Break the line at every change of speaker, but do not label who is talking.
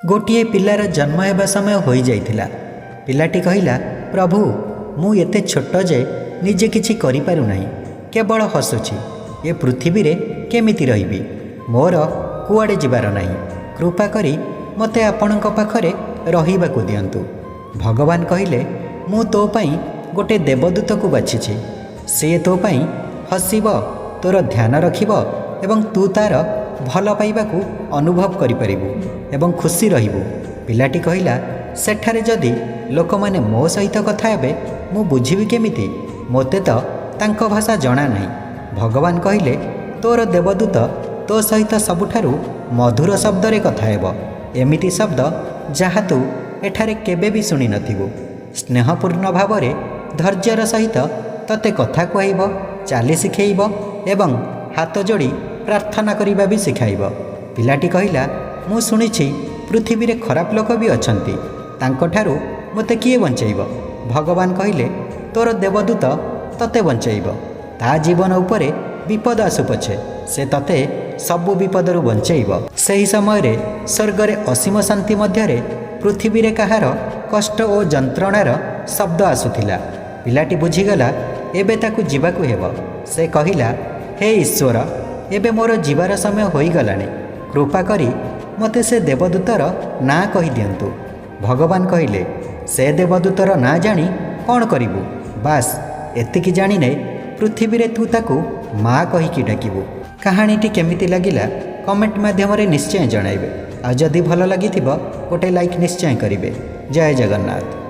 गोटे पिलार जन्म होगा समय हो जाइथिला। पिलाटी कहिला, प्रभु मु एते छोट जे निजे किछि करि पारु नाही, केवल हसुछि। ए पृथ्वी रे केमिति रहिबि, मोर कुआडे जिबार नाही। कृपा करी मते आपणक पाखरे रहिबाकु दियंतु। भगवान कहिले, मु तो पई गोटे देवदूत को बाछिछि। से तो पई हसिब, तोर ध्यान रखिब एवं तू तार भल पाइबाकू अनुभव करिपारिबु एवं खुशी रहिबु। पिलाटी कहिला, सेठारे जदि लोक माने मो सहित कथा हेबे मु बुझिबि केमिति, मोते तो तांको भाषा जणा नाही। भगवान कहिले, तोर देवदूत तो सहित सबुठारु मधुर शब्द रे कथा हेब, एमिति शब्द जहा तू एठारे केबे भी शुणी नथिबु। स्नेहपूर्ण भावरे धैर्यर सहित तते कथा कहब, चाली शिखेब एवं हाथ जोड़ी प्रार्थना करिबा भी शिखाइब। पिलाटी कहिला, मु शुणिछि पृथ्वी रे खराब लोक भी अछंती, तांकोठारु मते किए बंचैब। भगवान कहिले, तोर देवदूत तते बंचैब। ता जीवन उपरे विपद आसु पछे से तते सबु विपदरु बंचैब। सही समय रे स्वर्ग रे असीम शांति मध्यरे पृथ्वी रे कहार कष्ट और जंत्रणार शब्द आसुथिला। पिलाटी बुझीगला एबे ताकू जीवाकू हेब। से कहिला, हे ईश्वर, एबे मोर जीवार समय होई गलानी, कृपा करी मते से देवदूतर ना कहि दियंतु। भगवान कहिले, से देवदूतर ना जानी कौन करिबु, बास एतिकी जानिने पृथ्वी रे तू ताकू माँ कहिकी डाकिबु। कहानीटी केमिति लागिला कमेंट माध्यम रे निश्चय जणाइबे। आ जदि भल लागिथिबो गोटे लाइक निश्चय करिवे। जय जगन्नाथ।